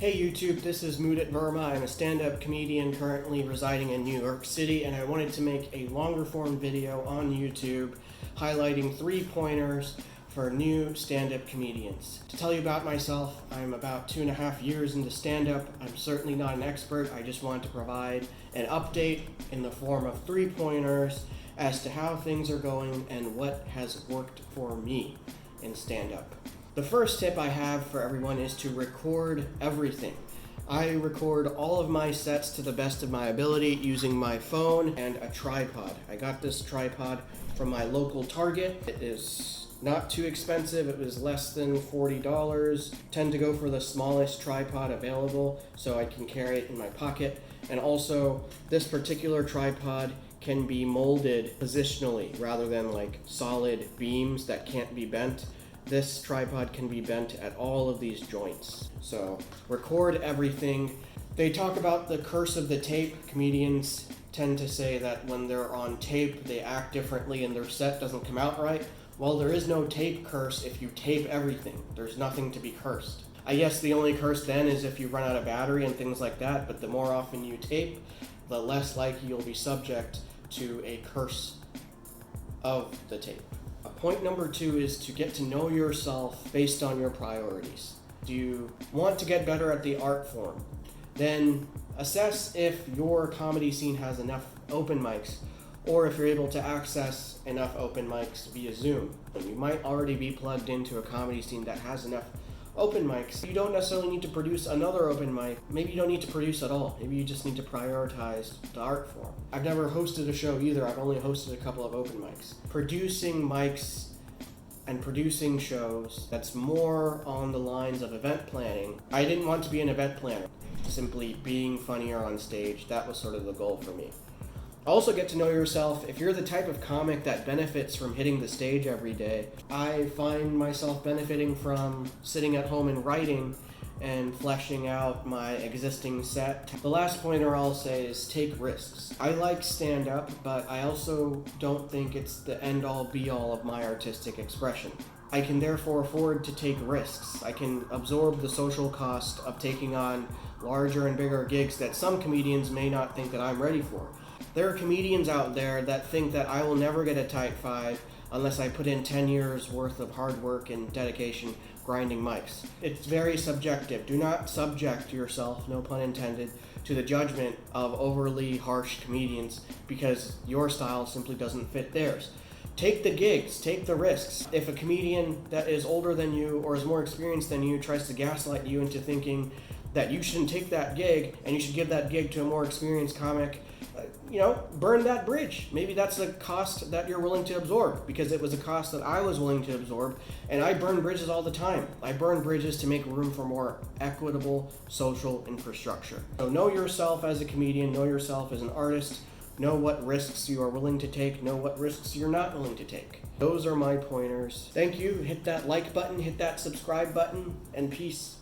Hey YouTube, this is Mudit Verma. I'm a stand-up comedian currently residing in New York City, and I wanted to make a longer form video on YouTube highlighting 3 pointers for new stand-up comedians. To tell you about myself, I'm about 2.5 years into stand-up. I'm certainly not an expert. I just want to provide an update in the form of 3 pointers as to how things are going and what has worked for me in stand-up. The first tip I have for everyone is to record everything. I record all of my sets to the best of my ability using my phone and a tripod. I got this tripod from my local Target. It is not too expensive. It was less than $40. Tend to go for the smallest tripod available so I can carry it in my pocket. And also, this particular tripod can be molded positionally rather than like solid beams that can't be bent. This tripod can be bent at all of these joints. So record everything. They talk about the curse of the tape. Comedians tend to say that when they're on tape, they act differently and their set doesn't come out right. Well, there is no tape curse if you tape everything. There's nothing to be cursed. I guess the only curse then is if you run out of battery and things like that, but the more often you tape, the less likely you'll be subject to a curse of the tape. Point number 2 is to get to know yourself based on your priorities. Do you want to get better at the art form? Then assess if your comedy scene has enough open mics, or if you're able to access enough open mics via Zoom. You might already be plugged into a comedy scene that has enough open mics. You don't necessarily need to produce another open mic. Maybe you don't need to produce at all. Maybe you just need to prioritize the art form. I've never hosted a show either. I've only hosted a couple of open mics. Producing mics and producing shows, that's more on the lines of event planning. I didn't want to be an event planner. Simply being funnier on stage, that was sort of the goal for me. Also get to know yourself. If you're the type of comic that benefits from hitting the stage every day, I find myself benefiting from sitting at home and writing and fleshing out my existing set. The last pointer I'll say is take risks. I like stand-up, but I also don't think it's the end-all be-all of my artistic expression. I can therefore afford to take risks. I can absorb the social cost of taking on larger and bigger gigs that some comedians may not think that I'm ready for. There are comedians out there that think that I will never get a tight 5 unless I put in 10 years worth of hard work and dedication grinding mics. It's very subjective. Do not subject yourself, no pun intended, to the judgment of overly harsh comedians because your style simply doesn't fit theirs. Take the gigs, take the risks. If a comedian that is older than you or is more experienced than you tries to gaslight you into thinking that you shouldn't take that gig and you should give that gig to a more experienced comic, burn that bridge. Maybe that's a cost that you're willing to absorb, because it was a cost that I was willing to absorb, and I burn bridges all the time. I burn bridges to make room for more equitable social infrastructure. So know yourself as a comedian, know yourself as an artist, know what risks you are willing to take, know what risks you're not willing to take. Those are my pointers. Thank you. Hit that like button, hit that subscribe button, and peace.